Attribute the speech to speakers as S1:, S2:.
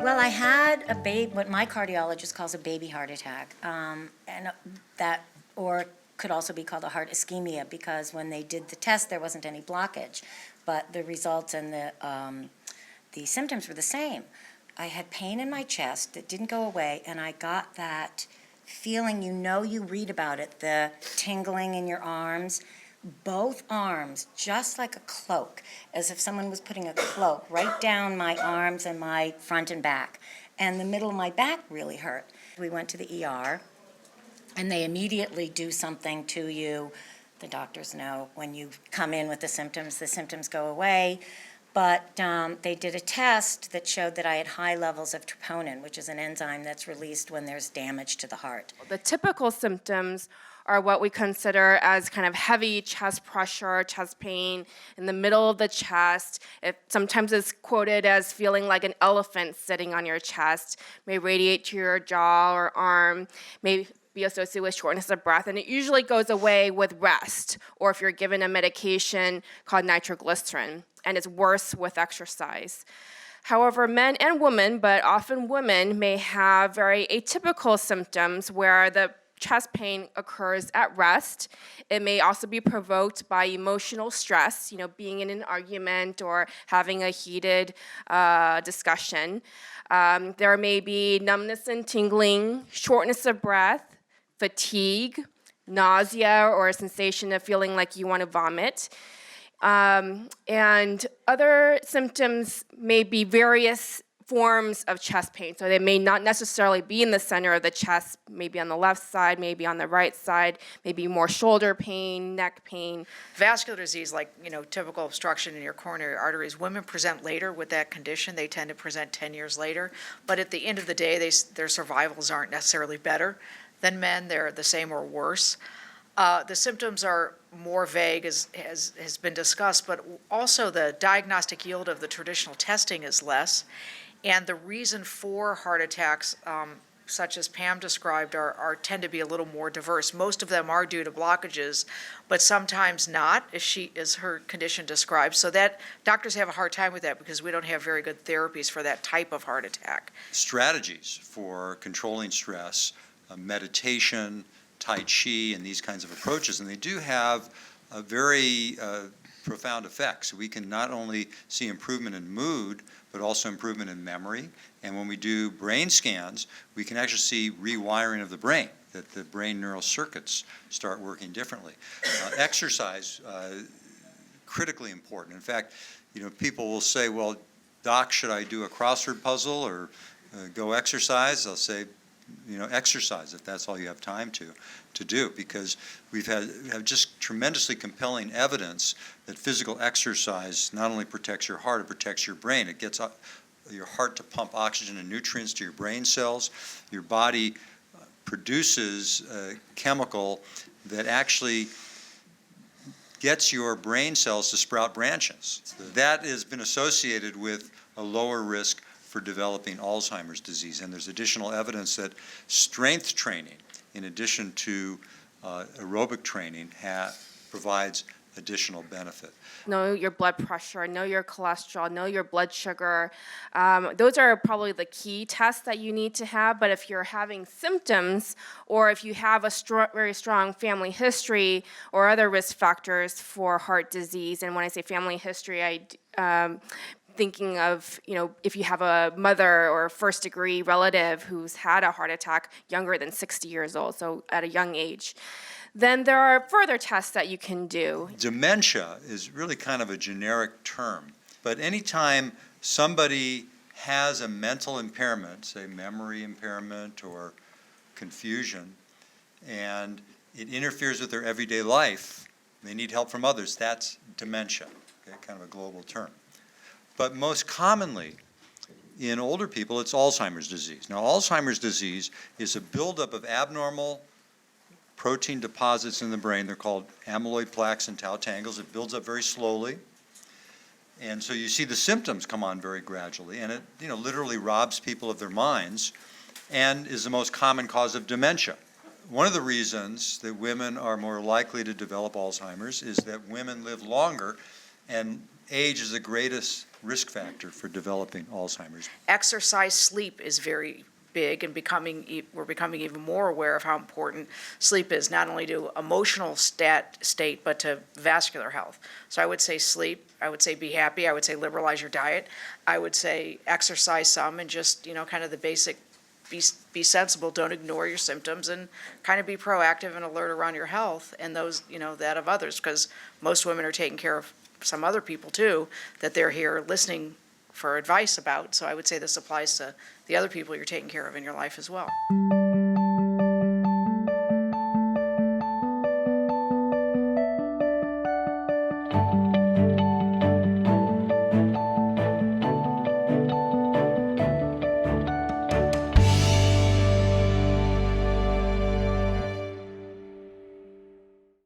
S1: Well, I had what my cardiologist calls a baby heart attack, or could also be called a heart ischemia, because when they did the test, there wasn't any blockage, but the results and the symptoms were the same. I had pain in my chest that didn't go away, and I got that feeling, you read about it, the tingling in your arms, both arms, just like a cloak, as if someone was putting a cloak right down my arms and my front and back. And the middle of my back really hurt. We went to the ER, and they immediately do something to you. The doctors know when you come in with the symptoms go away. But they did a test that showed that I had high levels of troponin, which is an enzyme that's released when there's damage to the heart.
S2: The typical symptoms are what we consider as kind of heavy chest pressure, chest pain in the middle of the chest. It sometimes is quoted as feeling like an elephant sitting on your chest, may radiate to your jaw or arm, may be associated with shortness of breath, and it usually goes away with rest, or if you're given a medication called nitroglycerin, and it's worse with exercise. However, men and women, but often women, may have very atypical symptoms where the chest pain occurs at rest. It may also be provoked by emotional stress, being in an argument or having a heated discussion. There may be numbness and tingling, shortness of breath, fatigue, nausea, or a sensation of feeling like you want to vomit. And other symptoms may be various forms of chest pain. So they may not necessarily be in the center of the chest, maybe on the left side, maybe on the right side, maybe more shoulder pain, neck pain.
S3: Vascular disease, like typical obstruction in your coronary arteries, women present later with that condition. They tend to present 10 years later. But at the end of the day, their survivals aren't necessarily better than men. They're the same or worse. The symptoms are more vague, as has been discussed, but also the diagnostic yield of the traditional testing is less. And the reason for heart attacks, such as Pam described, tend to be a little more diverse. Most of them are due to blockages, but sometimes not, as her condition describes. So that doctors have a hard time with that because we don't have very good therapies for that type of heart attack.
S4: Strategies for controlling stress, meditation, Tai Chi, and these kinds of approaches, and they do have a very profound effects. We can not only see improvement in mood, but also improvement in memory. And when we do brain scans, we can actually see rewiring of the brain, that the brain neural circuits start working differently. Exercise, critically important. In fact, people will say, well, doc, should I do a crossword puzzle or go exercise? I'll say, exercise if that's all you have time to do, because we've have just tremendously compelling evidence that physical exercise not only protects your heart, it protects your brain. It gets your heart to pump oxygen and nutrients to your brain cells. Your body produces a chemical that actually gets your brain cells to sprout branches. That has been associated with a lower risk for developing Alzheimer's disease. And there's additional evidence that strength training, in addition to aerobic training, provides additional benefit.
S2: Know your blood pressure, know your cholesterol, know your blood sugar. Those are probably the key tests that you need to have. But if you're having symptoms, or if you have a very strong family history or other risk factors for heart disease, and when I say family history, thinking of, if you have a mother or a first-degree relative who's had a heart attack younger than 60 years old, so at a young age, then there are further tests that you can do.
S4: Dementia is really kind of a generic term, but anytime somebody has a mental impairment, say memory impairment or confusion, and it interferes with their everyday life, they need help from others, that's dementia, okay, kind of a global term. But most commonly, in older people, it's Alzheimer's disease. Now, Alzheimer's disease is a buildup of abnormal protein deposits in the brain. They're called amyloid plaques and tau tangles. It builds up very slowly. And so you see the symptoms come on very gradually, and it literally robs people of their minds and is the most common cause of dementia. One of the reasons that women are more likely to develop Alzheimer's is that women live longer, and age is the greatest risk factor for developing Alzheimer's.
S3: Exercise, sleep is very big, and we're becoming even more aware of how important sleep is, not only to emotional state, but to vascular health. So I would say sleep, I would say be happy, I would say liberalize your diet, I would say exercise some, and just, kind of the basic, be sensible, don't ignore your symptoms, and kind of be proactive and alert around your health and those, that of others, because most women are taking care of some other people too, that they're here listening for advice about. So I would say this applies to the other people you're taking care of in your life as well.